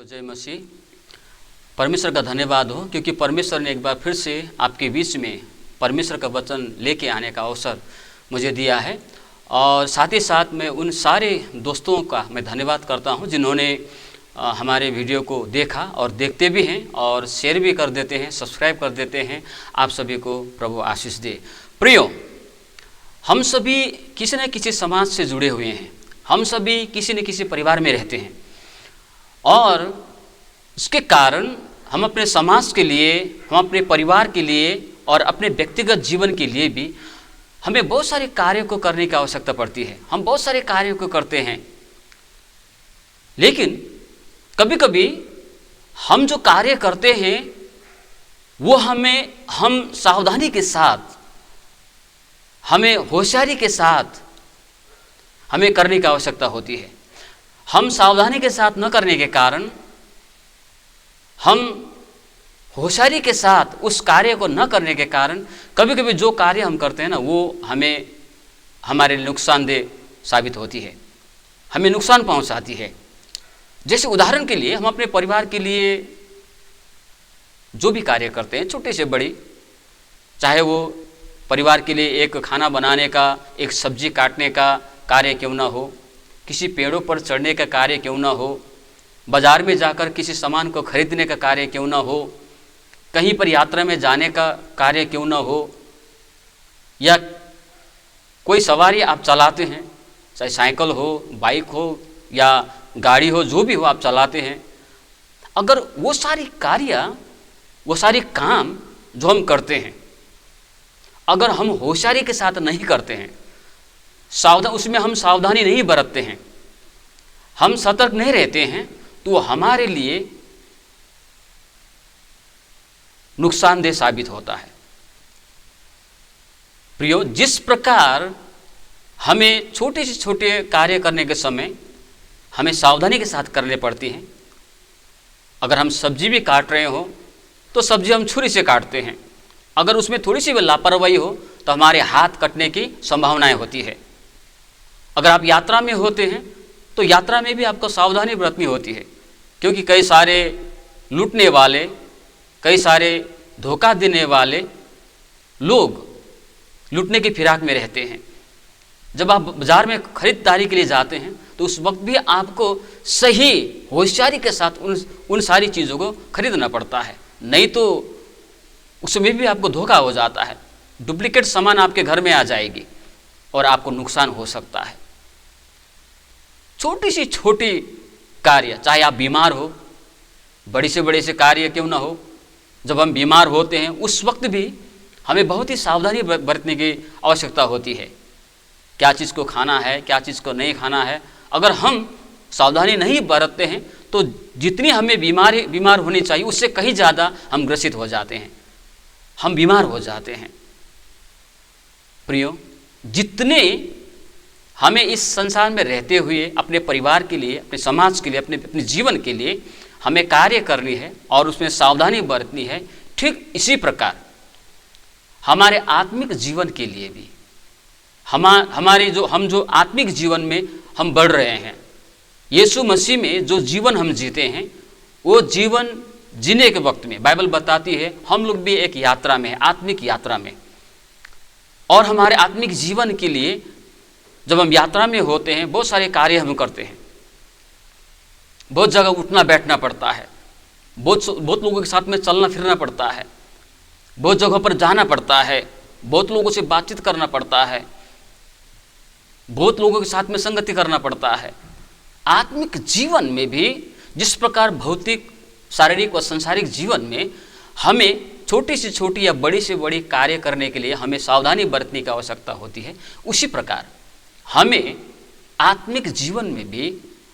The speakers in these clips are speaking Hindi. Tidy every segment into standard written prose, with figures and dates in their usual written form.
जय मसीह। परमेश्वर का धन्यवाद हो क्योंकि परमेश्वर ने एक बार फिर से आपके बीच में परमेश्वर का वचन लेके आने का अवसर मुझे दिया है। और साथ ही साथ मैं उन सारे दोस्तों का मैं धन्यवाद करता हूं जिन्होंने हमारे वीडियो को देखा और देखते भी हैं और शेयर भी कर देते हैं, सब्सक्राइब कर देते हैं। आप सभी को प्रभु आशीष दे। प्रियो, हम सभी किसी न किसी समाज से जुड़े हुए हैं। हम सभी किसी न किसी परिवार में रहते हैं और इसके कारण हम अपने समाज के लिए, हम अपने परिवार के लिए और अपने व्यक्तिगत जीवन के लिए भी हमें बहुत सारे कार्यों को करने की आवश्यकता पड़ती है। हम बहुत सारे कार्यों को करते हैं, लेकिन कभी कभी हम जो कार्य करते हैं वो हम सावधानी के साथ, हमें होशियारी के साथ हमें करने की आवश्यकता होती है। हम सावधानी के साथ न करने के कारण, हम होशियारी के साथ उस कार्य को न करने के कारण कभी कभी जो कार्य हम करते हैं ना वो हमारे लिए नुकसानदेह साबित होती है, हमें नुकसान पहुंचाती है। जैसे उदाहरण के लिए हम अपने परिवार के लिए जो भी कार्य करते हैं, छोटे से बड़ी, चाहे वो परिवार के लिए एक खाना बनाने का, एक सब्जी काटने का कार्य क्यों ना हो, किसी पेड़ों पर चढ़ने का कार्य क्यों ना हो, बाजार में जाकर किसी सामान को खरीदने का कार्य क्यों ना हो, कहीं पर यात्रा में जाने का कार्य क्यों ना हो, या कोई सवारी आप चलाते हैं, चाहे साइकिल हो, बाइक हो या गाड़ी हो, जो भी हो आप चलाते हैं, अगर वो सारी काम जो हम करते हैं अगर हम होशियारी के साथ नहीं करते हैं, उसमें हम सावधानी नहीं बरतते हैं, हम सतर्क नहीं रहते हैं, तो वो हमारे लिए नुकसानदेह साबित होता है। प्रियो, जिस प्रकार हमें छोटे से छोटे कार्य करने के समय हमें सावधानी के साथ करने पड़ती हैं। अगर हम सब्जी भी काट रहे हो तो सब्जी हम छुरी से काटते हैं, अगर उसमें थोड़ी सी भी लापरवाही हो तो हमारे हाथ कटने की संभावनाएं होती है। अगर आप यात्रा में होते हैं तो यात्रा में भी आपको सावधानी बरतनी होती है, क्योंकि कई सारे लूटने वाले, कई सारे धोखा देने वाले लोग लूटने की फिराक में रहते हैं। जब आप बाजार में खरीदारी के लिए जाते हैं तो उस वक्त भी आपको सही होशियारी के साथ उन सारी चीज़ों को खरीदना पड़ता है, नहीं तो उसमें भी आपको धोखा हो जाता है। डुप्लीकेट सामान आपके घर में आ जाएगी और आपको नुकसान हो सकता है। छोटी सी छोटी कार्य, चाहे आप बीमार हो, बड़ी से बड़े से कार्य क्यों ना हो, जब हम बीमार होते हैं उस वक्त भी हमें बहुत ही सावधानी बरतने की आवश्यकता होती है। क्या चीज़ को खाना है, क्या चीज़ को नहीं खाना है। अगर हम सावधानी नहीं बरतते हैं तो जितनी हमें बीमार होनी चाहिए उससे कहीं ज़्यादा हम ग्रसित हो जाते हैं, हम बीमार हो जाते हैं। प्रियो, जितने हमें इस संसार में रहते हुए अपने परिवार के लिए, अपने समाज के लिए, अपने जीवन के लिए हमें कार्य करनी है और उसमें सावधानी बरतनी है, ठीक इसी प्रकार हमारे आत्मिक जीवन के लिए भी हमारे जो आत्मिक जीवन में हम बढ़ रहे हैं, यीशु मसीह में जो जीवन हम जीते हैं, वो जीवन जीने के वक्त में बाइबल बताती है हम लोग भी एक यात्रा में है, आत्मिक यात्रा में। और हमारे आत्मिक जीवन के लिए जब हम यात्रा में होते हैं बहुत सारे कार्य हम करते हैं, बहुत जगह उठना बैठना पड़ता है, बहुत लोगों के साथ में चलना फिरना पड़ता है, बहुत जगहों पर जाना पड़ता है, बहुत लोगों से बातचीत करना पड़ता है, बहुत लोगों के साथ में संगति करना पड़ता है। आत्मिक जीवन में भी जिस प्रकार भौतिक, शारीरिक और सांसारिक जीवन में हमें छोटी से छोटी या बड़ी से बड़ी कार्य करने के लिए हमें सावधानी बरतने की आवश्यकता होती है, उसी प्रकार हमें आत्मिक जीवन में भी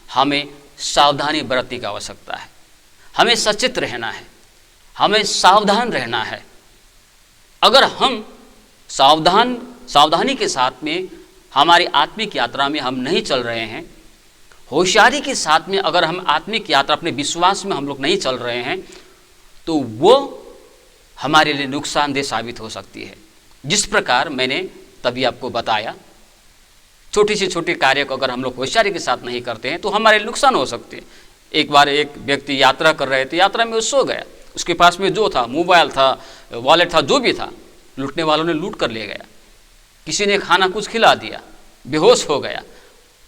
हमें सावधानी बरतने की आवश्यकता है। हमें सचेत रहना है, हमें सावधान रहना है। अगर हम सावधानी के साथ में हमारी आत्मिक यात्रा में हम नहीं चल रहे हैं, होशियारी के साथ में अगर हम आत्मिक यात्रा, अपने विश्वास में हम लोग नहीं चल रहे हैं, तो वो हमारे लिए नुकसानदेह साबित हो सकती है। जिस प्रकार मैंने तभी आपको बताया, छोटी से छोटे कार्य को अगर हम लोग होशियारी के साथ नहीं करते हैं तो हमारे नुकसान हो सकते हैं। एक बार एक व्यक्ति यात्रा कर रहे थे, यात्रा में वो सो गया। उसके पास में जो था, मोबाइल था, वॉलेट था, जो भी था, लूटने वालों ने लूट कर ले गया। किसी ने खाना कुछ खिला दिया, बेहोश हो गया।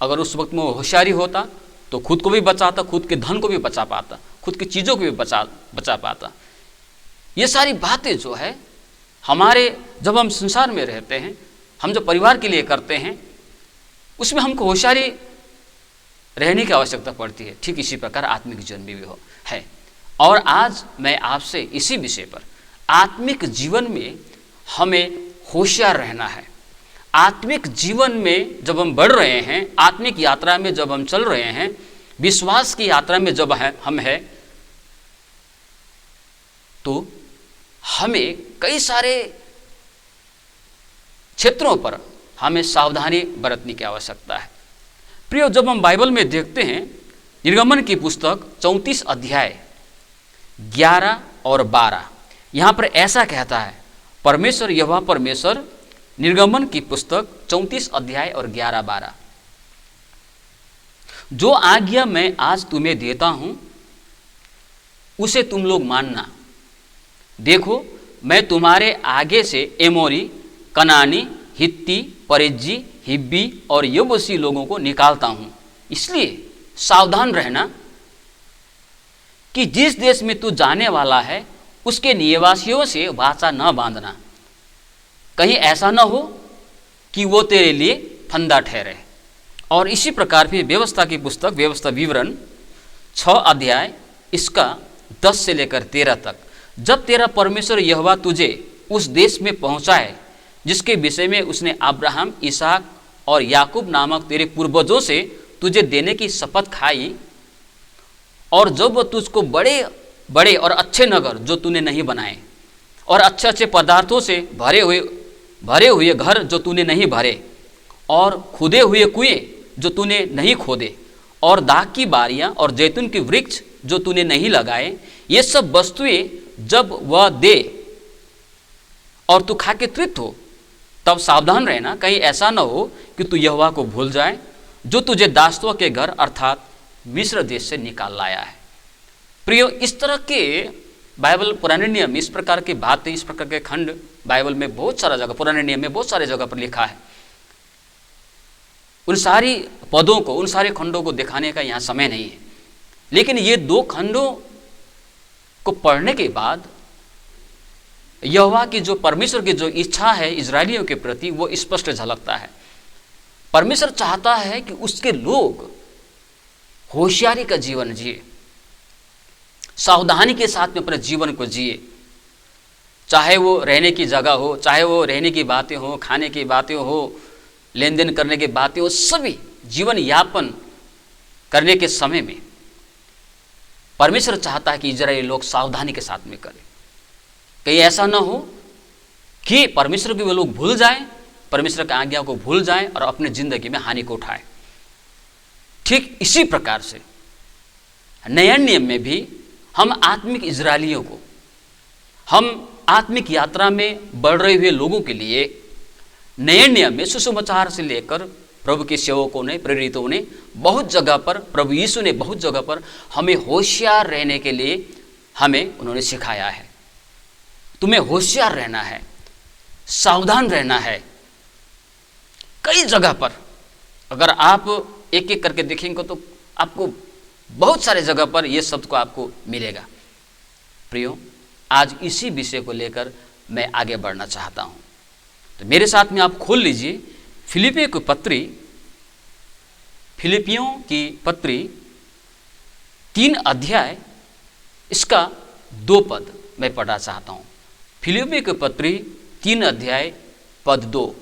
अगर उस वक्त में वो होशियारी होता तो खुद को भी बचाता, खुद के धन को भी बचा पाता, खुद की चीज़ों को भी बचा पाता। ये सारी बातें जो है हमारे, जब हम संसार में रहते हैं, हम जो परिवार के लिए करते हैं, उसमें हमको होशियारी रहने की आवश्यकता पड़ती है। ठीक इसी प्रकार आत्मिक जीवन में भी है। और आज मैं आपसे इसी विषय पर, आत्मिक जीवन में हमें होशियार रहना है। आत्मिक जीवन में जब हम बढ़ रहे हैं, आत्मिक यात्रा में जब हम चल रहे हैं, विश्वास की यात्रा में जब हम हैं, तो हमें कई सारे क्षेत्रों पर हमें सावधानी बरतने की आवश्यकता है। प्रियो, जब हम बाइबल में देखते हैं, निर्गमन की पुस्तक 34 अध्याय 11 और 12, यहाँ पर ऐसा कहता है, परमेश्वर यहोवा परमेश्वर, निर्गमन की पुस्तक 34 अध्याय और 11-12, जो आज्ञा मैं आज तुम्हें देता हूं उसे तुम लोग मानना। देखो, मैं तुम्हारे आगे से एमोरी, कनानी, हित्ती, परिज्जी, हिब्बी और यबूसी लोगों को निकालता हूं। इसलिए सावधान रहना कि जिस देश में तू जाने वाला है उसके निवासियों से वाचा न बांधना, कहीं ऐसा न हो कि वो तेरे लिए फंदा ठहरे। और इसी प्रकार फिर व्यवस्था की पुस्तक, व्यवस्था विवरण 6 अध्याय इसका 10 से लेकर 13 तक, जब तेरा परमेश्वर यहोवा तुझे उस देश में पहुंचाए जिसके विषय में उसने अब्राहम, इसहाक और याकूब नामक तेरे पूर्वजों से तुझे देने की शपथ खाई, और जब वह तुझको बड़े बड़े और अच्छे नगर जो तूने नहीं बनाए, और अच्छे अच्छे पदार्थों से भरे हुए घर जो तूने नहीं भरे, और खुदे हुए कुएं जो तूने नहीं खोदे, और दाख की बारियां और जैतून के वृक्ष जो तूने नहीं लगाए, ये सब वस्तुएं जब वह दे और तू खा के तृप्त हो, तब सावधान रहना कहीं ऐसा न हो कि तू यहोवा को भूल जाए जो तुझे दासत्व के घर अर्थात मिस्र देश से निकाल लाया है। प्रियो, इस तरह के बाइबल पुराने नियम में इस प्रकार की बातें, इस प्रकार के खंड बाइबल में बहुत सारा जगह, पुराने नियम में बहुत सारे जगह पर लिखा है। उन सारी पदों को, उन सारे खंडों को दिखाने का यहाँ समय नहीं है, लेकिन ये 2 खंडों को पढ़ने के बाद यहोवा की जो, परमेश्वर की जो इच्छा है इजरायलियों के प्रति, वो स्पष्ट झलकता है। परमेश्वर चाहता है कि उसके लोग होशियारी का जीवन जिए, सावधानी के साथ में अपने जीवन को जिए, चाहे वो रहने की जगह हो, चाहे वो रहने की बातें हो, खाने की बातें हो, लेन देन करने की बातें हो, सभी जीवन यापन करने के समय में परमेश्वर चाहता है कि इजरायली लोग सावधानी के साथ में करें। कहीं ऐसा ना हो कि परमेश्वर के वे लोग भूल जाएं, परमेश्वर की आज्ञा को भूल जाएं और अपने जिंदगी में हानि को उठाएं। ठीक इसी प्रकार से नया नियम में भी हम आत्मिक इजरायलियों को, हम आत्मिक यात्रा में बढ़ रहे हुए लोगों के लिए नए नियम में सुसमाचार से लेकर प्रभु के सेवकों ने, प्रेरितों ने बहुत जगह पर, प्रभु यीशु ने बहुत जगह पर हमें होशियार रहने के लिए हमें उन्होंने सिखाया है। तुम्हें होशियार रहना है, सावधान रहना है। कई जगह पर अगर आप एक एक करके देखेंगे तो आपको बहुत सारे जगह पर यह शब्द को आपको मिलेगा। प्रियो, आज इसी विषय को लेकर मैं आगे बढ़ना चाहता हूं, तो मेरे साथ में आप खोल लीजिए फिलिपियों की पत्री 3 अध्याय इसका 2 पद मैं पढ़ना चाहता हूं। फिलिपियों की पत्री 3 अध्याय पद 2।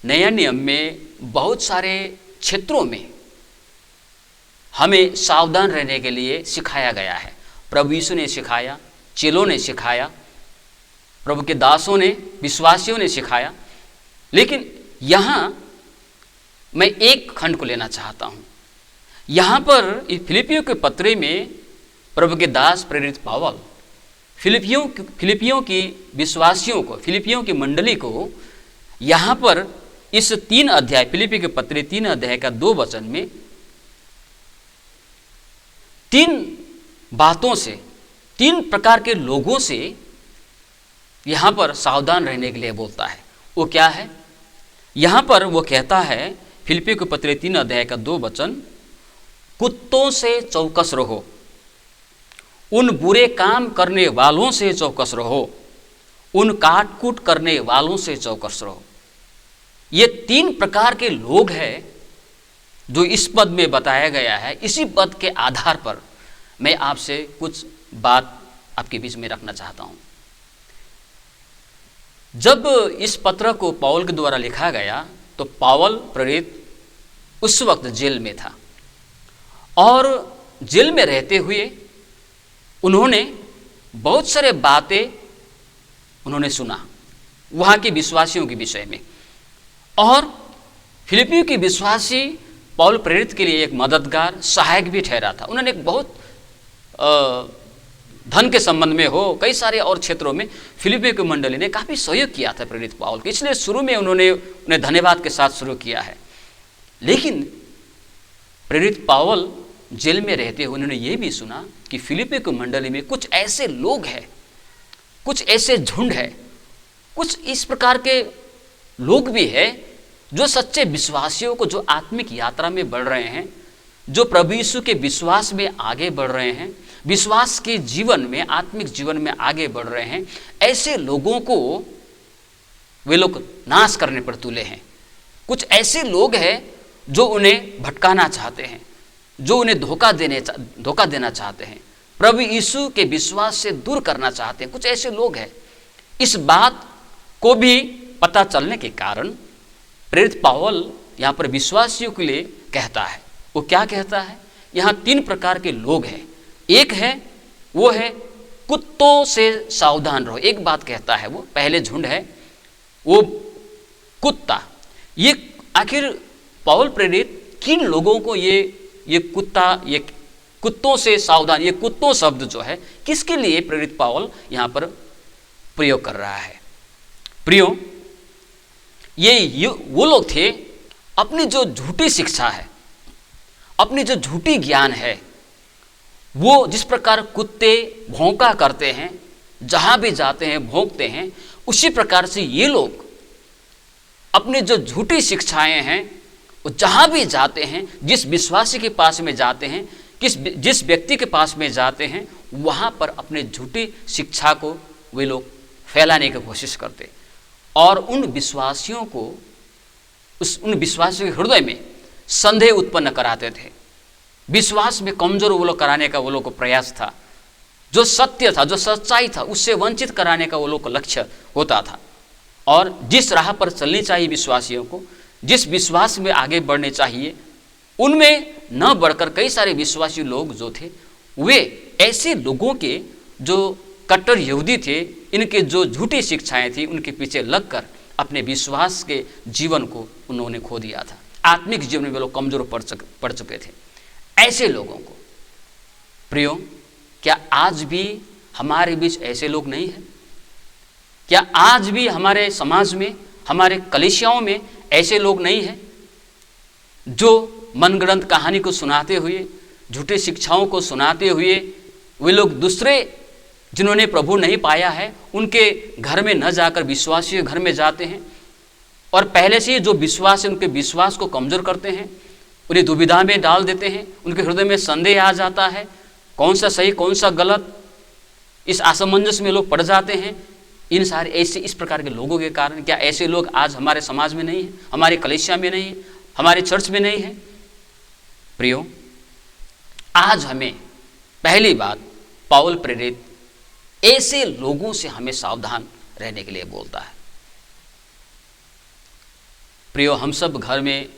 नया नियम में बहुत सारे क्षेत्रों में हमें सावधान रहने के लिए सिखाया गया है। प्रभु यीशु ने सिखाया, चेलों ने सिखाया, प्रभु के दासों ने, विश्वासियों ने सिखाया। लेकिन यहाँ मैं एक खंड को लेना चाहता हूँ। यहाँ पर फिलिपियों के पत्री में प्रभु के दास प्रेरित पावल फिलिपियों की विश्वासियों को, फिलिपियों की मंडली को यहाँ पर इस 3 अध्याय, फिलिपियों के पत्री 3 अध्याय का 2 वचन में तीन बातों से, तीन प्रकार के लोगों से यहाँ पर सावधान रहने के लिए बोलता है। वो क्या है? यहाँ पर वो कहता है फिलिप्पियों के पत्र 3 अध्याय का 2 वचन, कुत्तों से चौकस रहो, उन बुरे काम करने वालों से चौकस रहो, उन काटकूट करने वालों से चौकस रहो। ये तीन प्रकार के लोग हैं जो इस पद में बताया गया है। इसी पद के आधार पर मैं आपसे कुछ बात आपके बीच में रखना चाहता हूं। जब इस पत्र को पौल के द्वारा लिखा गया तो पौल प्रेरित उस वक्त जेल में था और जेल में रहते हुए उन्होंने बहुत सारे बातें उन्होंने सुना वहाँ के विश्वासियों के विषय में, और फिलिपियों के विश्वासी पौल प्रेरित के लिए एक मददगार सहायक भी ठहरा था। उन्होंने एक बहुत धन के संबंध में हो, कई सारे और क्षेत्रों में फिलिपियों की मंडली ने काफ़ी सहयोग किया था प्रेरित पौल को, इसलिए शुरू में उन्होंने उन्हें धन्यवाद के साथ शुरू किया है। लेकिन प्रेरित पौल जेल में रहते हुए उन्होंने ये भी सुना कि फिलिपियों की मंडली में कुछ ऐसे लोग हैं, कुछ ऐसे झुंड है, कुछ इस प्रकार के लोग भी हैं जो सच्चे विश्वासियों को, जो आत्मिक यात्रा में बढ़ रहे हैं, जो प्रभु यीशु के विश्वास में आगे बढ़ रहे हैं, विश्वास के जीवन में, आत्मिक जीवन में आगे बढ़ रहे हैं, ऐसे लोगों को वे लोग नाश करने पर तुले हैं। कुछ ऐसे लोग हैं जो उन्हें भटकाना चाहते हैं, जो उन्हें धोखा देना चाहते हैं, प्रभु यीशु के विश्वास से दूर करना चाहते हैं। कुछ ऐसे लोग हैं। इस बात को भी पता चलने के कारण प्रेरित पौल यहाँ पर विश्वासियों के लिए कहता है। वो क्या कहता है? यहाँ तीन प्रकार के लोग हैं। एक है, वो है कुत्तों से सावधान रहो। एक बात कहता है, वो पहले झुंड है वो कुत्ता। ये आखिर पौल प्रेरित किन लोगों को ये कुत्ता, ये कुत्तों से सावधान, ये कुत्तों शब्द जो है किसके लिए प्रेरित पौल यहाँ पर प्रयोग कर रहा है? प्रियो, ये वो लोग थे, अपनी जो झूठी शिक्षा है, अपनी जो झूठी ज्ञान है, वो जिस प्रकार कुत्ते भौंका करते हैं, जहाँ भी जाते हैं भौंकते हैं, उसी प्रकार से ये लोग अपनी जो झूठी शिक्षाएं हैं, वो जहाँ भी जाते हैं, जिस विश्वासी के पास में जाते हैं, जिस व्यक्ति के पास में जाते हैं, वहाँ पर अपने झूठी शिक्षा को वे लोग फैलाने की कोशिश करते और उन विश्वासियों को, उन विश्वासियों के हृदय में संदेह उत्पन्न कराते थे। विश्वास में कमजोर वो लोग कराने का वो लोग को प्रयास था। जो सत्य था, जो सच्चाई था, उससे वंचित कराने का वो लोग का लक्ष्य होता था। और जिस राह पर चलनी चाहिए विश्वासियों को, जिस विश्वास में आगे बढ़ने चाहिए, उनमें न बढ़कर कई सारे विश्वासी लोग जो थे, वे ऐसे लोगों के जो कट्टर यहूदी थे, इनके जो झूठी शिक्षाएं थी, उनके पीछे लगकर अपने विश्वास के जीवन को उन्होंने खो दिया था। आत्मिक जीवन में वे लोग कमजोर पड़ चुके थे। ऐसे लोगों को, प्रियो, क्या आज भी हमारे बीच ऐसे लोग नहीं हैं? क्या आज भी हमारे समाज में, हमारे कलीसियाओं में ऐसे लोग नहीं हैं जो मनगढ़ंत कहानी को सुनाते हुए, झूठी शिक्षाओं को सुनाते हुए, वे लोग दूसरे जिन्होंने प्रभु नहीं पाया है उनके घर में न जाकर विश्वासी घर में जाते हैं और पहले से ही जो विश्वास है उनके विश्वास को कमजोर करते हैं, उन्हें दुविधा में डाल देते हैं, उनके हृदय में संदेह आ जाता है, कौन सा सही कौन सा गलत, इस असमंजस में लोग पड़ जाते हैं। इन सारे ऐसे इस प्रकार के लोगों के कारण क्या ऐसे लोग आज हमारे समाज में नहीं है, हमारे कलीसिया में नहीं है, हमारे चर्च में नहीं है? प्रियो, आज हमें पहली बात पौल प्रेरित ऐसे लोगों से हमें सावधान रहने के लिए बोलता है। प्रियो, हम सब घर में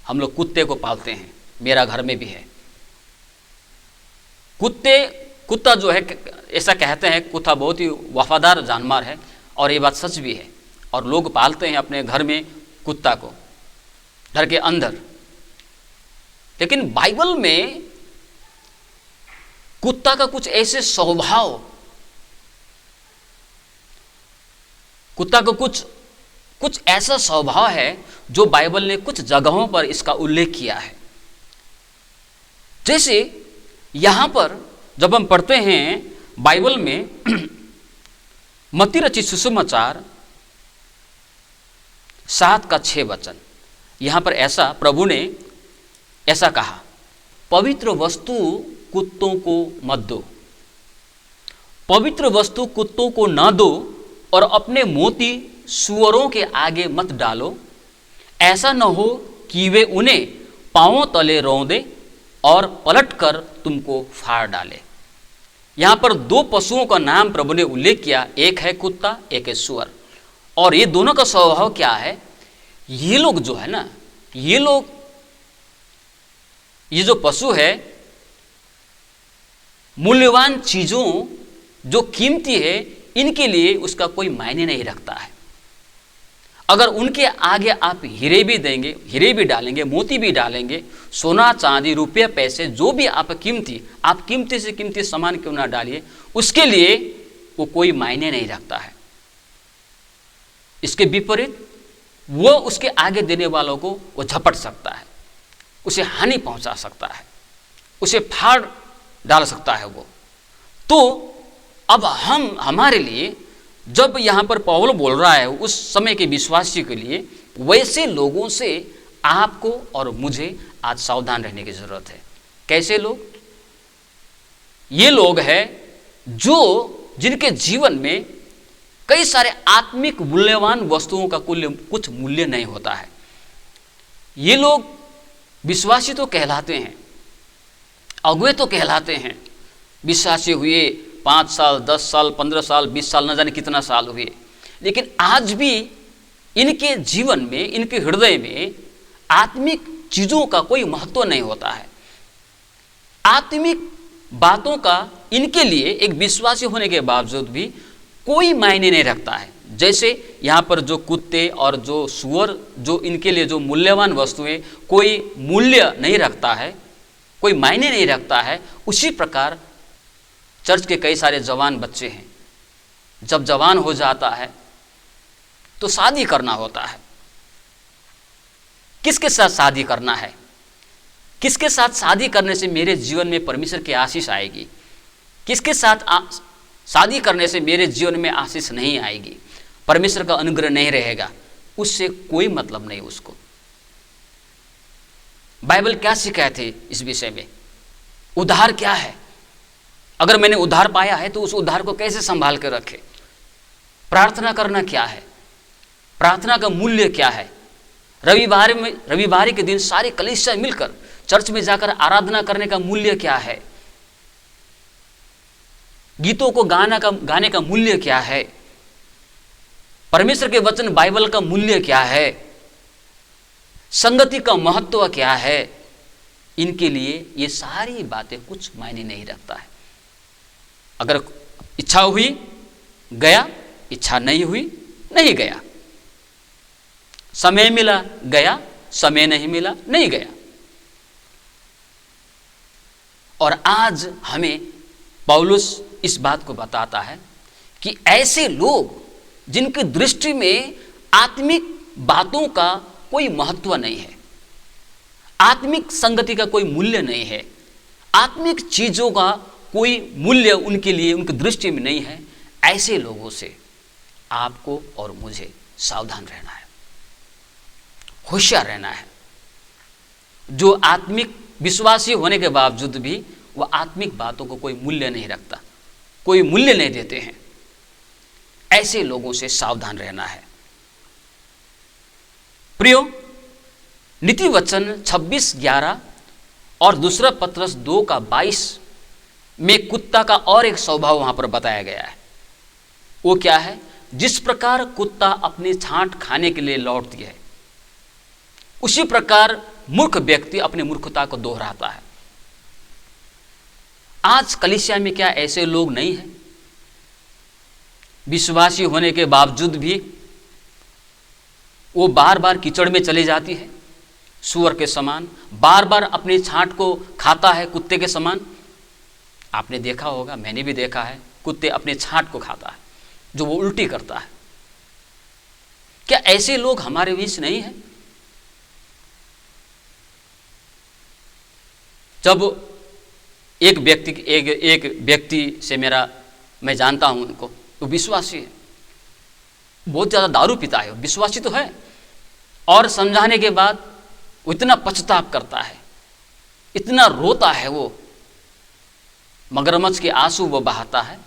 हम लोग कुत्ते को पालते हैं, मेरा घर में भी है। कुत्ता जो है, ऐसा कहते हैं कुत्ता बहुत ही वफादार जानवर है और ये बात सच भी है, और लोग पालते हैं अपने घर में कुत्ता को घर के अंदर। लेकिन बाइबल में कुत्ता का कुछ ऐसे स्वभाव, कुत्ता का कुछ ऐसा स्वभाव है जो बाइबल ने कुछ जगहों पर इसका उल्लेख किया है। जैसे यहाँ पर जब हम पढ़ते हैं बाइबल में मत्ती रचित सुसमाचार 7:6, यहाँ पर ऐसा प्रभु ने ऐसा कहा, पवित्र वस्तु कुत्तों को मत दो, पवित्र वस्तु कुत्तों को न दो और अपने मोती सूअरों के आगे मत डालो, ऐसा न हो कि वे उन्हें पांवों तले रौंदे और पलटकर तुमको फाड़ डाले। यहाँ पर दो पशुओं का नाम प्रभु ने उल्लेख किया, एक है कुत्ता, एक है सूअर। और ये दोनों का स्वभाव क्या है? ये लोग जो है ना, ये जो पशु है, मूल्यवान चीजों जो कीमती है, इनके लिए उसका कोई मायने नहीं रखता है। अगर उनके आगे आप हीरे भी देंगे, हीरे भी डालेंगे, मोती भी डालेंगे, सोना चांदी रुपये पैसे जो भी आप कीमती से कीमती सामान क्यों ना डालिए, उसके लिए वो कोई मायने नहीं रखता है। इसके विपरीत वो उसके आगे देने वालों को वो झपट सकता है, उसे हानि पहुंचा सकता है, उसे फाड़ डाल सकता है वो। तो अब हमारे लिए जब यहाँ पर पौल बोल रहा है उस समय के विश्वासी के लिए, वैसे लोगों से आपको और मुझे आज सावधान रहने की जरूरत है। कैसे लोग? ये लोग हैं जिनके जीवन में कई सारे आत्मिक मूल्यवान वस्तुओं का कुछ मूल्य नहीं होता है। ये लोग विश्वासी तो कहलाते हैं, अगुए तो कहलाते हैं, विश्वासी हुए 5 साल 10 साल 15 साल 20 साल न जाने कितना साल हुए, लेकिन आज भी इनके जीवन में, इनके हृदय में आत्मिक चीज़ों का कोई महत्व नहीं होता है। आत्मिक बातों का इनके लिए एक विश्वासी होने के बावजूद भी कोई मायने नहीं रखता है। जैसे यहाँ पर जो कुत्ते और जो सूअर, जो इनके लिए जो मूल्यवान वस्तुएं कोई मूल्य नहीं रखता है, कोई मायने नहीं रखता है, उसी प्रकार चर्च के कई सारे जवान बच्चे हैं, जब जवान हो जाता है तो शादी करना होता है। किसके साथ शादी करना है? किसके साथ शादी करने से मेरे जीवन में परमेश्वर की आशीष आएगी? किसके साथ शादी करने से मेरे जीवन में आशीष नहीं आएगी, परमेश्वर का अनुग्रह नहीं रहेगा? उससे कोई मतलब नहीं उसको। बाइबल क्या सिखाती है इस विषय में? उद्धार क्या है? अगर मैंने उद्धार पाया है तो उस उद्धार को कैसे संभाल कर रखे? प्रार्थना करना क्या है? प्रार्थना का मूल्य क्या है? रविवार के दिन सारे कलीसिया मिलकर चर्च में जाकर आराधना करने का मूल्य क्या है? गीतों को गाने का मूल्य क्या है? परमेश्वर के वचन बाइबल का मूल्य क्या है? संगति का महत्व क्या है? इनके लिए ये सारी बातें कुछ मायने नहीं रखता है। अगर इच्छा हुई गया, इच्छा नहीं हुई नहीं गया, समय मिला गया, समय नहीं मिला नहीं गया। और आज हमें पौलुस इस बात को बताता है कि ऐसे लोग जिनकी दृष्टि में आत्मिक बातों का कोई महत्व नहीं है, आत्मिक संगति का कोई मूल्य नहीं है, आत्मिक चीजों का कोई मूल्य उनके लिए, उनकी दृष्टि में नहीं है, ऐसे लोगों से आपको और मुझे सावधान रहना है, होशियार रहना है। जो आत्मिक विश्वासी होने के बावजूद भी वह आत्मिक बातों को कोई मूल्य नहीं रखता, कोई मूल्य नहीं देते हैं, ऐसे लोगों से सावधान रहना है। प्रियो, नीति वचन 26:11 और दूसरा पत्रस 2:22 में कुत्ता का और एक स्वभाव वहां पर बताया गया है। वो क्या है? जिस प्रकार कुत्ता अपनी छांट खाने के लिए लौटती है, उसी प्रकार मूर्ख व्यक्ति अपनी मूर्खता को दोहराता है। आज कलीसिया में क्या ऐसे लोग नहीं हैं? विश्वासी होने के बावजूद भी वो बार बार कीचड़ में चली जाती है, सूअर के समान बार बार अपनी छांट को खाता है, कुत्ते के समान। आपने देखा होगा, मैंने भी देखा है, कुत्ते अपने छांट को खाता है जो वो उल्टी करता है। क्या ऐसे लोग हमारे बीच नहीं हैं? जब एक व्यक्ति से मैं जानता हूँ उनको, वो विश्वासी है, बहुत ज़्यादा दारू पीता है, विश्वासी तो है, और समझाने के बाद वो इतना पछताप करता है, इतना रोता है, वो मगरमच्छ के आंसू वो बहाता है।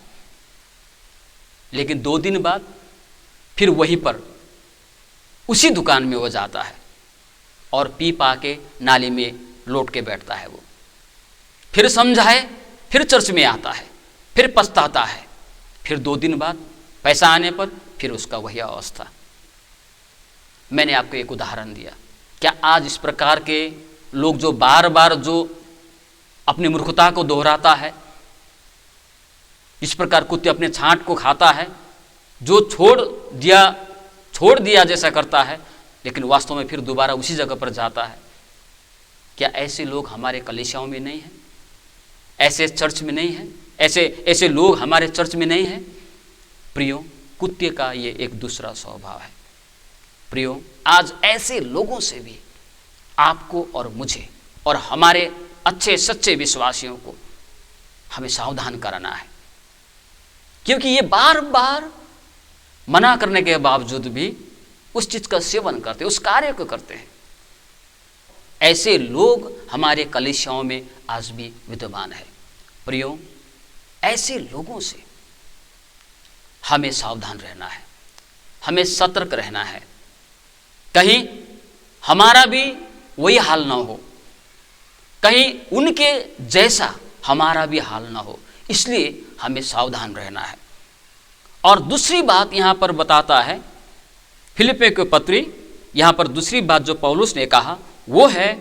लेकिन 2 दिन बाद फिर वहीं पर उसी दुकान में वो जाता है और पी पा के नाली में लौट के बैठता है। वो फिर समझाए, फिर चर्च में आता है, फिर पछताता है, फिर 2 दिन बाद पैसा आने पर फिर उसका वही अवस्था। मैंने आपको एक उदाहरण दिया। क्या आज इस प्रकार के लोग जो बार बार जो अपनी मूर्खता को दोहराता है, इस प्रकार कुत्ते अपने छांट को खाता है, जो छोड़ दिया जैसा करता है, लेकिन वास्तव में फिर दोबारा उसी जगह पर जाता है, क्या ऐसे लोग हमारे कलीसियाओं में नहीं हैं? ऐसे चर्च में नहीं हैं? ऐसे लोग हमारे चर्च में नहीं हैं? प्रियो, कुत्ते का ये एक दूसरा स्वभाव है। प्रियो, आज ऐसे लोगों से भी आपको और मुझे और हमारे अच्छे सच्चे विश्वासियों को हमें सावधान कराना है, क्योंकि ये बार बार मना करने के बावजूद भी उस चीज का सेवन करते हैं, उस कार्य को करते हैं। ऐसे लोग हमारे कलीसियाओं में आज भी विद्यमान है। प्रियो, ऐसे लोगों से हमें सावधान रहना है, हमें सतर्क रहना है, कहीं हमारा भी वही हाल ना हो, कहीं उनके जैसा हमारा भी हाल ना हो, इसलिए हमें सावधान रहना है। और दूसरी बात यहाँ पर बताता है फिलिप्पियों के पत्री, यहाँ पर दूसरी बात जो पौलुस ने कहा वो है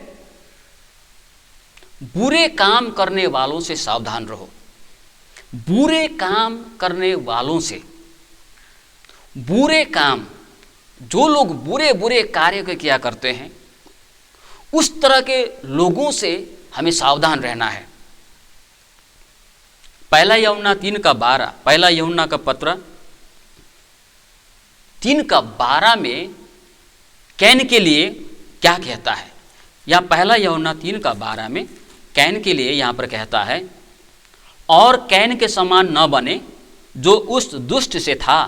बुरे काम करने वालों से सावधान रहो। बुरे काम करने वालों से, बुरे काम, जो लोग बुरे बुरे कार्य को किया करते हैं, उस तरह के लोगों से हमें सावधान रहना है। पहला यूहन्ना 3:12, पहला यूहन्ना का पत्र 3:12 में कैन के लिए क्या कहता है? या पहला यूहन्ना 3:12 में कैन के लिए यहाँ पर कहता है, और कैन के समान न बने जो उस दुष्ट से था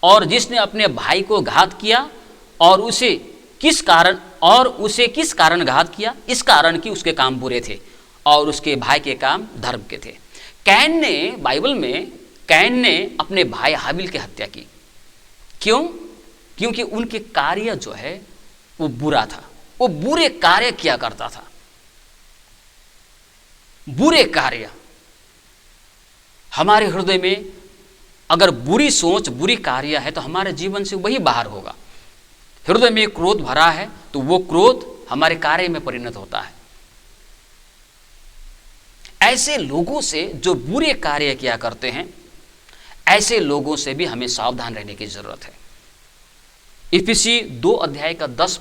और जिसने अपने भाई को घात किया, और उसे किस कारण घात किया? इस कारण कि उसके काम बुरे थे और उसके भाई के काम धर्म के थे। कैन ने, बाइबल में कैन ने अपने भाई हाबिल की हत्या की। क्यों? क्योंकि उनके कार्य जो है वो बुरा था, वो बुरे कार्य किया करता था। बुरे कार्य, हमारे हृदय में अगर बुरी सोच, बुरी कार्य है तो हमारे जीवन से वही बाहर होगा। हृदय में क्रोध भरा है तो वो क्रोध हमारे कार्य में परिणत होता है। ऐसे लोगों से जो बुरे कार्य किया करते हैं, ऐसे लोगों से भी हमें सावधान रहने की जरूरत है। इफिसी 2:10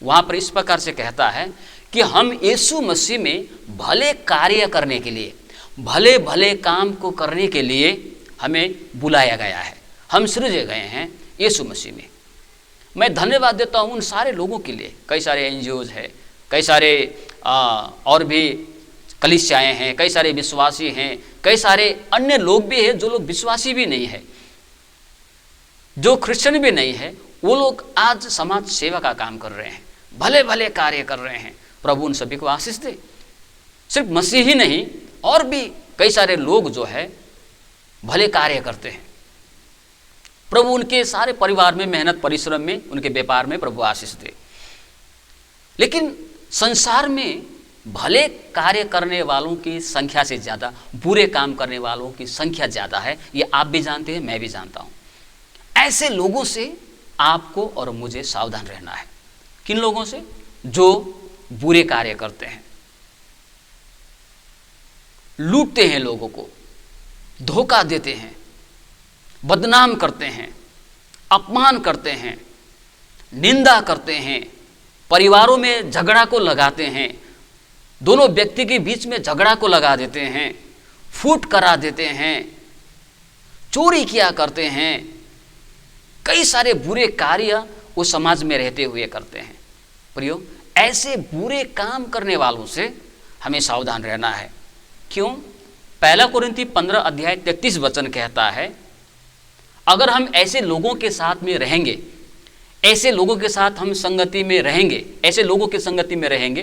वहां पर इस प्रकार से कहता है कि हम यीशु मसीह में भले कार्य करने के लिए, भले भले काम को करने के लिए हमें बुलाया गया है, हम सृजे गए हैं यीशु मसीह में। मैं धन्यवाद देता हूं उन सारे लोगों के लिए। कई सारे एनजीओज हैं, कई सारे और भी कलीसियाएं हैं, कई सारे विश्वासी हैं, कई सारे अन्य लोग भी हैं जो लोग विश्वासी भी नहीं है, जो क्रिश्चियन भी नहीं है, वो लोग आज समाज सेवा का काम कर रहे हैं, भले भले कार्य कर रहे हैं। प्रभु उन सभी को आशीष दे। सिर्फ मसीह ही नहीं, और भी कई सारे लोग जो है भले कार्य करते हैं। प्रभु उनके सारे परिवार में, मेहनत परिश्रम में, उनके व्यापार में प्रभु आशीष दे। लेकिन संसार में भले कार्य करने वालों की संख्या से ज़्यादा बुरे काम करने वालों की संख्या ज़्यादा है। ये आप भी जानते हैं, मैं भी जानता हूँ। ऐसे लोगों से आपको और मुझे सावधान रहना है। किन लोगों से? जो बुरे कार्य करते हैं, लूटते हैं लोगों को, धोखा देते हैं, बदनाम करते हैं, अपमान करते हैं, निंदा करते हैं, परिवारों में झगड़ा को लगाते हैं, दोनों व्यक्ति के बीच में झगड़ा को लगा देते हैं, फूट करा देते हैं, चोरी किया करते हैं, कई सारे बुरे कार्य वो समाज में रहते हुए करते हैं। प्रियो, ऐसे बुरे काम करने वालों से हमें सावधान रहना है। क्यों? पहला कोरिन्थी 15 अध्याय 33 वचन कहता है, अगर हम ऐसे लोगों के साथ में रहेंगे, ऐसे लोगों के साथ हम संगति में रहेंगे, ऐसे लोगों की संगति में रहेंगे,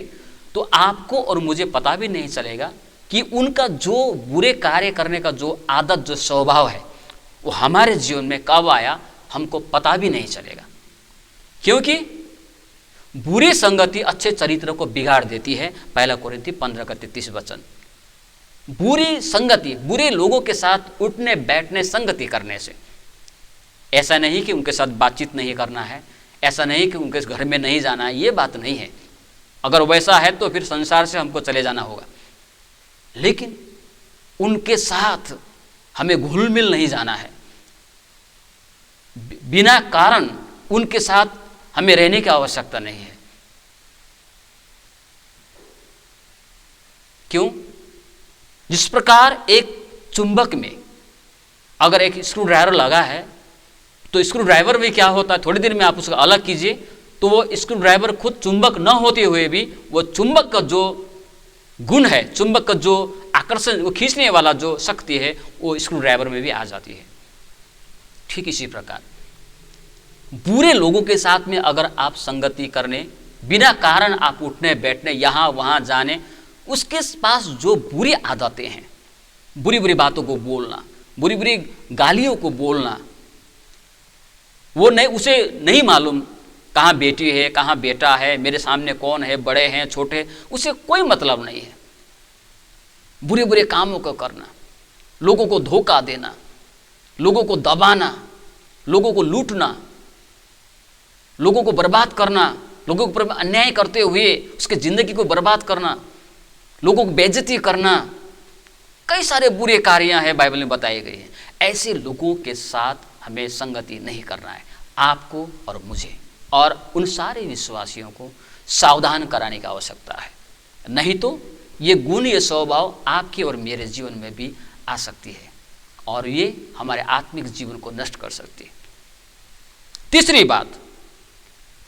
तो आपको और मुझे पता भी नहीं चलेगा कि उनका जो बुरे कार्य करने का जो आदत, जो स्वभाव है, वो हमारे जीवन में कब आया हमको पता भी नहीं चलेगा। क्योंकि बुरी संगति अच्छे चरित्र को बिगाड़ देती है। पहला कोरिन्थी 15 का 33 वचन। बुरी संगति, बुरे लोगों के साथ उठने बैठने संगति करने से, ऐसा नहीं कि उनके साथ बातचीत नहीं करना है, ऐसा नहीं कि उनके घर में नहीं जाना है, ये बात नहीं है। अगर वैसा है तो फिर संसार से हमको चले जाना होगा, लेकिन उनके साथ हमें घुल मिल नहीं जाना है। बिना कारण उनके साथ हमें रहने की आवश्यकता नहीं है। क्यों? जिस प्रकार एक चुंबक में अगर एक स्क्रू ड्राइवर लगा है, तो स्क्रू ड्राइवर में क्या होता है, थोड़ी देर में आप उसको अलग कीजिए तो वो स्क्रू ड्राइवर खुद चुंबक न होते हुए भी वो चुंबक का जो गुण है, चुंबक का जो आकर्षण, वो खींचने वाला जो शक्ति है, वो स्क्रू ड्राइवर में भी आ जाती है। ठीक इसी प्रकार बुरे लोगों के साथ में अगर आप संगति करने, बिना कारण आप उठने बैठने, यहाँ वहाँ जाने, उसके पास जो बुरी आदतें हैं, बुरी बुरी बातों को बोलना, बुरी बुरी गालियों को बोलना, वो नहीं, उसे नहीं मालूम कहाँ बेटी है, कहाँ बेटा है, मेरे सामने कौन है, बड़े हैं छोटे हैं, उसे कोई मतलब नहीं है। बुरे बुरे कामों को करना, लोगों को धोखा देना, लोगों को दबाना, लोगों को लूटना, लोगों को बर्बाद करना, लोगों पर अन्याय करते हुए उसके ज़िंदगी को बर्बाद करना, लोगों को बेइज्जती करना, कई सारे बुरे कार्य हैं बाइबल में बताए गए हैं। ऐसे लोगों के साथ हमें संगति नहीं करना है, आपको और मुझे और उन सारे विश्वासियों को सावधान कराने की आवश्यकता है। नहीं तो ये गुण, ये स्वभाव आपके और मेरे जीवन में भी आ सकती है और ये हमारे आत्मिक जीवन को नष्ट कर सकती है।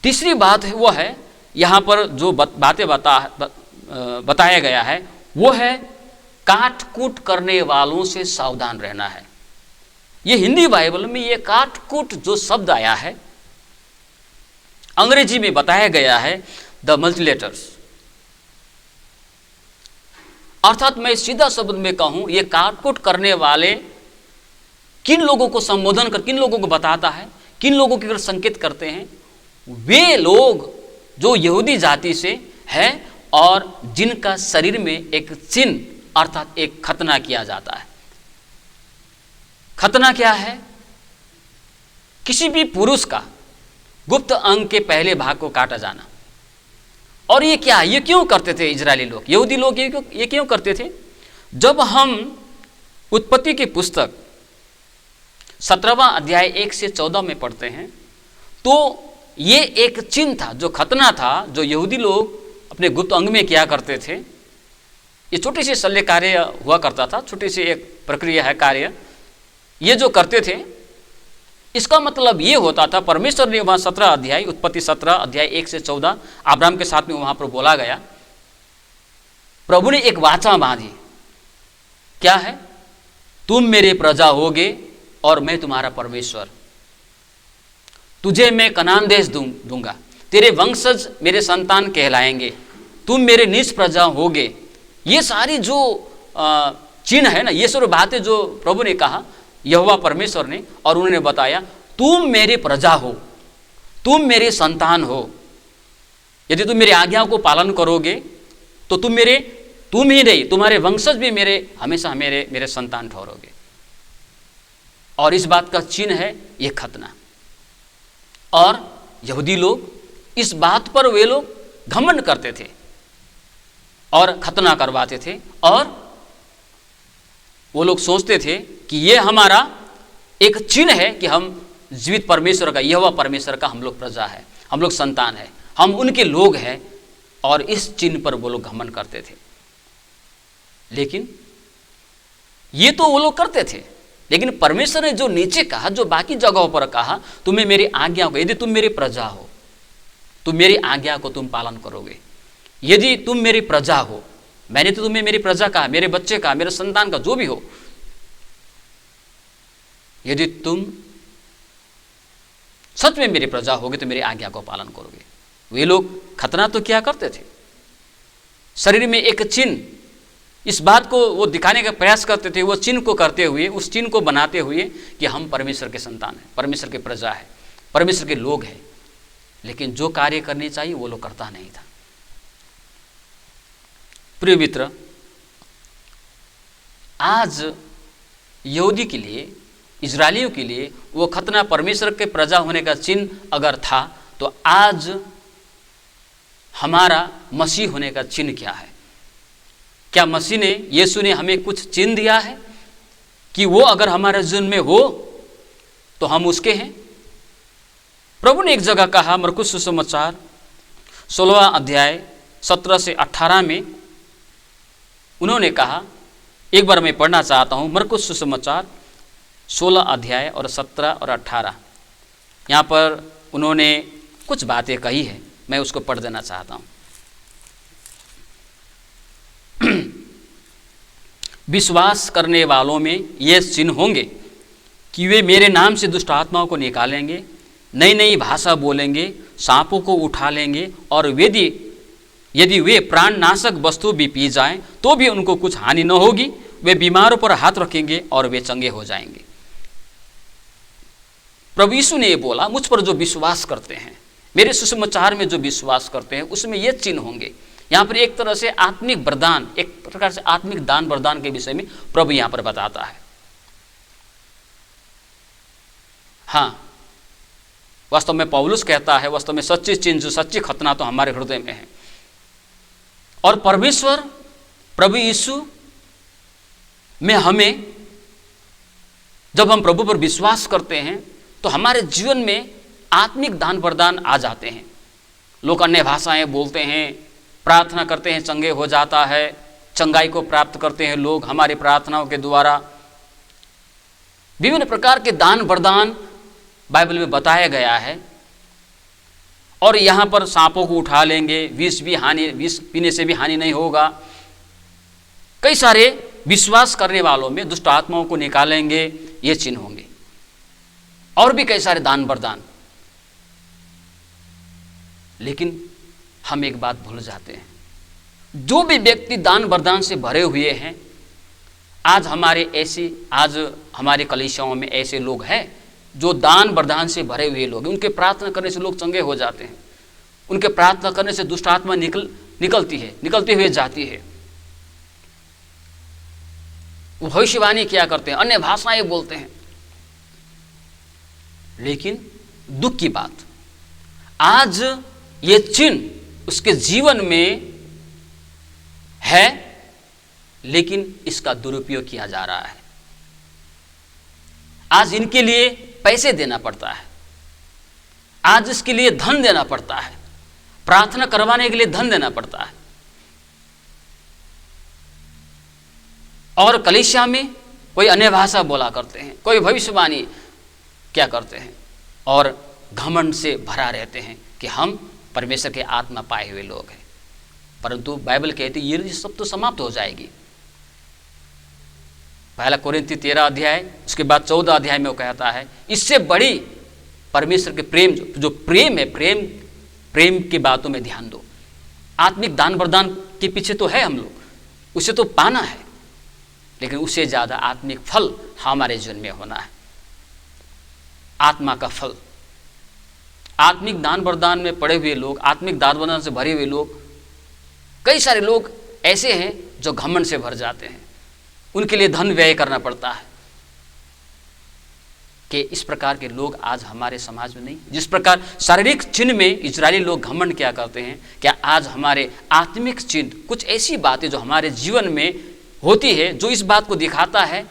तीसरी बात वो है, यहाँ पर जो बातें बताया गया है वो है काट कूट करने वालों से सावधान रहना है। ये हिंदी बाइबल में ये काट कूट जो शब्द आया है, अंग्रेजी में बताया गया है द मल्टीलेटर्स। अर्थात मैं सीधा शब्द में कहूं, ये काट कूट करने वाले किन लोगों को संबोधन कर, किन लोगों को बताता है, किन लोगों की संकेत करते हैं? वे लोग जो यहूदी जाति से है और जिनका शरीर में एक चिन्ह अर्थात एक खतना किया जाता है। खतना क्या है? किसी भी पुरुष का गुप्त अंग के पहले भाग को काटा जाना। और ये क्या, ये क्यों करते थे इजरायली लोग, यहूदी लोग ये क्यों करते थे? जब हम उत्पत्ति की पुस्तक 17वां अध्याय 1 से 14 में पढ़ते हैं तो ये एक चिन्ह था, जो खतना था, जो यहूदी लोग अपने गुप्त अंग में किया करते थे। ये छोटी सी शल्य कार्य हुआ करता था, छोटी सी एक प्रक्रिया है, कार्य ये जो करते थे। इसका मतलब ये होता था, परमेश्वर ने वहाँ 17 अध्याय, उत्पत्ति 17 अध्याय 1 से 14 अब्राहम के साथ में वहाँ पर बोला गया, प्रभु ने एक वाचा बांधी, क्या है? तुम मेरे प्रजा होगे और मैं तुम्हारा परमेश्वर, तुझे मैं कनान देश दूंगा, तेरे वंशज मेरे संतान कहलाएंगे, तुम मेरे निज प्रजा होगे। ये सारी जो चिन्ह है ना, ये सारी बातें जो प्रभु ने कहा, यहोवा परमेश्वर ने, और उन्होंने बताया तुम मेरे प्रजा हो, तुम मेरे संतान हो, यदि तुम मेरी आज्ञाओं को पालन करोगे तो तुम ही नहीं, तुम्हारे वंशज भी मेरे हमेशा मेरे संतान ठहरोगे। और इस बात का चिन्ह है ये खतना। और यहूदी लोग इस बात पर वे लोग घमंड करते थे और खतना करवाते थे, और वो लोग सोचते थे कि ये हमारा एक चिन्ह है कि हम जीवित परमेश्वर का, यहोवा परमेश्वर का हम लोग प्रजा है, हम लोग संतान है, हम उनके लोग हैं, और इस चिन्ह पर वो लोग घमंड करते थे। लेकिन ये तो वो लोग करते थे, लेकिन परमेश्वर ने जो नीचे कहा, जो बाकी जगहों पर कहा, तुम्हें मेरी आज्ञा को, यदि तुम मेरी प्रजा हो, तुम मेरी आज्ञा को तुम पालन करोगे, यदि तुम मेरी प्रजा हो, मैंने तो तुम्हें मेरी प्रजा कहा, मेरे बच्चे का, मेरे संतान का, जो भी हो, यदि तुम सच में मेरी प्रजा होगे तो मेरी आज्ञा को पालन करोगे। वे लोग खतना तो क्या करते थे, शरीर में एक चिन्ह, इस बात को वो दिखाने का प्रयास करते थे, वो चिन्ह को करते हुए, उस चिन्ह को बनाते हुए कि हम परमेश्वर के संतान हैं, परमेश्वर की प्रजा है, परमेश्वर के लोग हैं। लेकिन जो कार्य करनी चाहिए वो लोग करता नहीं था। प्रिय मित्र, आज यहूदी के लिए, इजरायलियों के लिए वो खतना परमेश्वर के प्रजा होने का चिन्ह अगर था, तो आज हमारा मसीह होने का चिन्ह क्या है? क्या मसीह ने, यीशु ने हमें कुछ चिन्ह दिया है कि वो अगर हमारे जीवन में हो तो हम उसके हैं? प्रभु ने एक जगह कहा, मरकुस सुसमाचार 16 अध्याय 17 से 18 में उन्होंने कहा, एक बार मैं पढ़ना चाहता हूँ, मरकुस सुसमाचार 16 अध्याय और 17 और 18। यहाँ पर उन्होंने कुछ बातें कही है, मैं उसको पढ़ देना चाहता हूँ। विश्वास करने वालों में ये चिन्ह होंगे कि वे मेरे नाम से दुष्ट आत्माओं को निकालेंगे, नई नई भाषा बोलेंगे, सांपों को उठा लेंगे, और यदि वे प्राणनाशक वस्तु भी पी जाएं तो भी उनको कुछ हानि न होगी। वे बीमारों पर हाथ रखेंगे और वे चंगे हो जाएंगे। प्रभु यीशु ने ये बोला, मुझ पर जो विश्वास करते हैं, मेरे सुसमाचार में जो विश्वास करते हैं, उसमें ये चिन्ह होंगे। यहाँ पर एक तरह से आत्मिक वरदान, एक प्रकार से आत्मिक दान वरदान के विषय में प्रभु यहाँ पर बताता है। हाँ, वास्तव में पौलुस कहता है, वास्तव में सच्ची चिन्ह, जो सच्ची खतना तो हमारे हृदय में है। और परमेश्वर प्रभु यीशु में हमें, जब हम प्रभु पर विश्वास करते हैं तो हमारे जीवन में आत्मिक दान वरदान आ जाते हैं। लोग अन्य भाषाएं बोलते हैं, प्रार्थना करते हैं, चंगे हो जाता है, चंगाई को प्राप्त करते हैं लोग हमारी प्रार्थनाओं के द्वारा। विभिन्न प्रकार के दान वरदान बाइबल में बताया गया है। और यहाँ पर सांपों को उठा लेंगे, विष पीने से भी हानि नहीं होगा। कई सारे विश्वास करने वालों में दुष्ट आत्माओं को निकालेंगे, ये चिन्ह होंगे। और भी कई सारे दान वरदान। लेकिन हम एक बात भूल जाते हैं, जो भी व्यक्ति दान वरदान से भरे हुए हैं, आज हमारे कलीसियाओं में ऐसे लोग हैं जो दान वरदान से भरे हुए लोग हैं। उनके प्रार्थना करने से लोग चंगे हो जाते हैं, उनके प्रार्थना करने से दुष्ट आत्मा निकलते हुए जाती है। वो भविष्यवाणी क्या करते हैं, अन्य भाषाएं बोलते हैं। लेकिन दुख की बात, आज ये चिन्ह उसके जीवन में है, लेकिन इसका दुरुपयोग किया जा रहा है। आज इनके लिए पैसे देना पड़ता है, आज इसके लिए धन देना पड़ता है, प्रार्थना करवाने के लिए धन देना पड़ता है। और कलीसिया में कोई अन्य भाषा बोला करते हैं, कोई भविष्यवाणी क्या करते हैं, और घमंड से भरा रहते हैं कि हम परमेश्वर के आत्मा पाए हुए लोग हैं। परंतु बाइबल कहती है ये सब तो समाप्त हो जाएगी। पहला कोरिन्थी 13 अध्याय, उसके बाद 14 अध्याय में वो कहता है, इससे बड़ी परमेश्वर के प्रेम, जो प्रेम है, प्रेम की बातों में ध्यान दो। आत्मिक दान वरदान के पीछे तो है हम लोग, उसे तो पाना है, लेकिन उससे ज़्यादा आत्मिक फल हमारे जीवन में होना है। आत्मा का फल, आत्मिक दान वरदान में पड़े हुए लोग, आत्मिक दान वरदान से भरे हुए लोग, कई सारे लोग ऐसे हैं जो घमंड से भर जाते हैं, उनके लिए धन व्यय करना पड़ता है। कि इस प्रकार के लोग आज हमारे समाज में नहीं। जिस प्रकार शारीरिक चिन्ह में इजरायली लोग घमंड क्या करते हैं, क्या आज हमारे आत्मिक चिन्ह, कुछ ऐसी बातें जो हमारे जीवन में होती है, जो इस बात को दिखाता है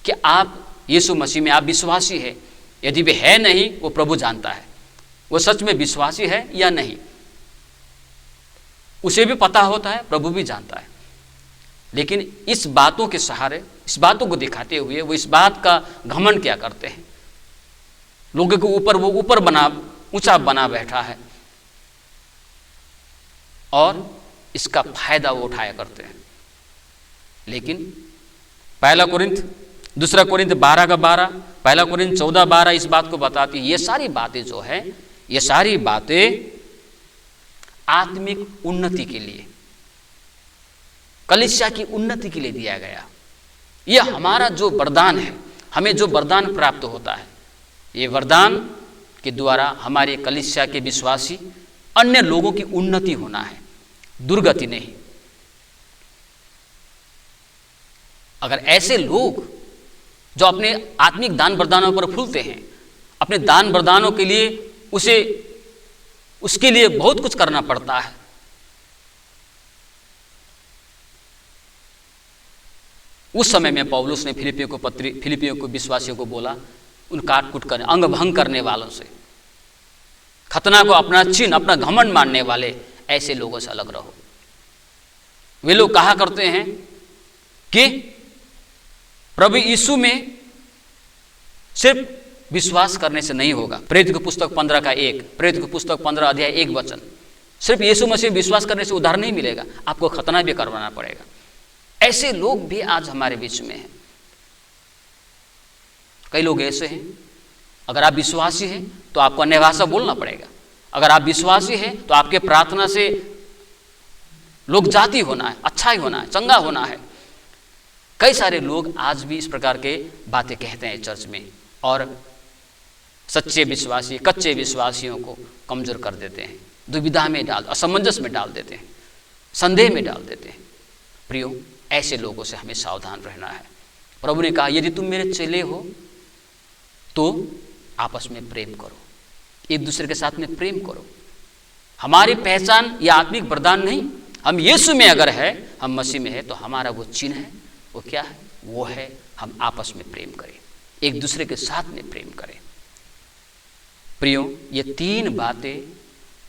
कि आप यीशु मसीह में आप विश्वासी है। यदि वे है नहीं, वो प्रभु जानता है वो सच में विश्वासी है या नहीं, उसे भी पता होता है, प्रभु भी जानता है। लेकिन इस बातों के सहारे, इस बातों को दिखाते हुए वो इस बात का घमंड क्या करते हैं, लोगों के ऊपर वो ऊंचा बना बैठा है और इसका फायदा वो उठाया करते हैं। लेकिन पहला कोरिन्थ, दूसरा कोरिन्थ 12 का 12, पहला कोरिन्थ 14:12 इस बात को बताती है। ये सारी बातें जो है, ये सारी बातें आत्मिक उन्नति के लिए, कलीसिया की उन्नति के लिए दिया गया। ये हमारा जो वरदान है, हमें जो वरदान प्राप्त होता है, ये वरदान के द्वारा हमारे कलीसिया के विश्वासी अन्य लोगों की उन्नति होना है, दुर्गति नहीं। अगर ऐसे लोग जो अपने आत्मिक दान वरदानों पर फूलते हैं, अपने दान वरदानों के लिए उसके लिए बहुत कुछ करना पड़ता है, उस समय में पौलुस ने फिलिपियों को विश्वासियों को बोला, उन काट कुट करने, अंग भंग करने वालों से, खतना को अपना चिन्ह, अपना घमंड मानने वाले ऐसे लोगों से अलग रहो। वे लोग कहा करते हैं कि प्रभु यीशु में सिर्फ विश्वास करने से नहीं होगा। प्रेरित की पुस्तक 15 का 1, प्रेरित की पुस्तक 15 अध्याय 1 वचन, सिर्फ यीशु मसीह विश्वास करने से उद्धार नहीं मिलेगा, आपको खतना भी करवाना पड़ेगा। ऐसे लोग भी आज हमारे बीच में हैं। कई लोग ऐसे हैं, अगर आप विश्वासी हैं तो आपको अन्य भाषा बोलना पड़ेगा, अगर आप विश्वासी हैं तो आपके प्रार्थना से लोग जाति होना है, अच्छा ही होना है, चंगा होना है। कई सारे लोग आज भी इस प्रकार के बातें कहते हैं चर्च में, और सच्चे विश्वासी कच्चे विश्वासियों को कमजोर कर देते हैं, दुविधा में असमंजस में डाल देते हैं, संदेह में डाल देते हैं। प्रियो, ऐसे लोगों से हमें सावधान रहना है। प्रभु ने कहा, यदि तुम मेरे चेले हो तो आपस में प्रेम करो, एक दूसरे के साथ में प्रेम करो। हमारी पहचान या आत्मिक वरदान नहीं, हम यीशु में अगर है, हम मसीह में है, तो हमारा वो चिन्ह है, वो क्या है? वो है हम आपस में प्रेम करें, एक दूसरे के साथ में प्रेम करें। प्रियो, ये 3 बातें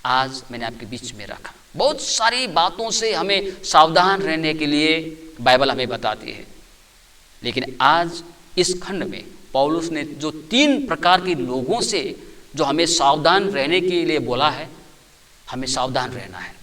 आज मैंने आपके बीच में रखा। बहुत सारी बातों से हमें सावधान रहने के लिए बाइबल हमें बताती है, लेकिन आज इस खंड में पौलुस ने जो 3 प्रकार के लोगों से जो हमें सावधान रहने के लिए बोला है, हमें सावधान रहना है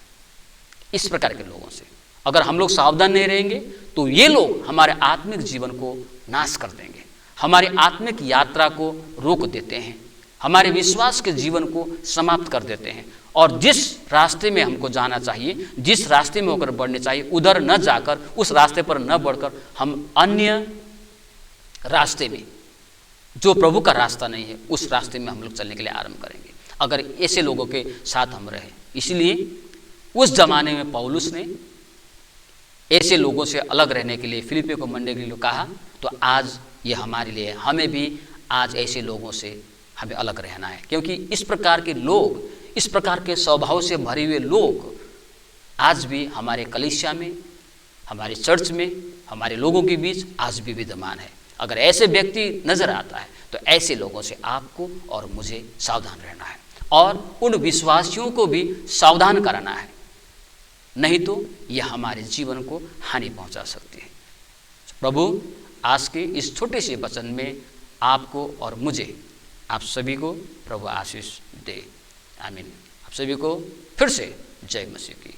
इस प्रकार के लोगों से। अगर हम लोग सावधान नहीं रहेंगे तो ये लोग हमारे आत्मिक जीवन को नाश कर देंगे, हमारी आत्मिक यात्रा को रोक देते हैं, हमारे विश्वास के जीवन को समाप्त कर देते हैं, और जिस रास्ते में हमको जाना चाहिए, जिस रास्ते में होकर बढ़ने चाहिए, उधर न जाकर, उस रास्ते पर न बढ़कर हम अन्य रास्ते में, जो प्रभु का रास्ता नहीं है, उस रास्ते में हम लोग चलने के लिए आरंभ करेंगे, अगर ऐसे लोगों के साथ हम रहे। इसलिए उस जमाने में पौलुस ने ऐसे लोगों से अलग रहने के लिए फिलिपियों को मंडली के लिए कहा, तो आज ये हमारे लिए, हमें भी आज ऐसे लोगों से हमें अलग रहना है, क्योंकि इस प्रकार के लोग, इस प्रकार के स्वभाव से भरे हुए लोग आज भी हमारे कलीसिया में, हमारे चर्च में, हमारे लोगों के बीच आज भी विद्यमान है। अगर ऐसे व्यक्ति नजर आता है तो ऐसे लोगों से आपको और मुझे सावधान रहना है, और उन विश्वासियों को भी सावधान कराना है, नहीं तो यह हमारे जीवन को हानि पहुंचा सकती है। प्रभु आज के इस छोटे से वचन में आपको और मुझे, आप सभी को प्रभु आशीष दे। आमीन। आप सभी को फिर से जय मसीह की।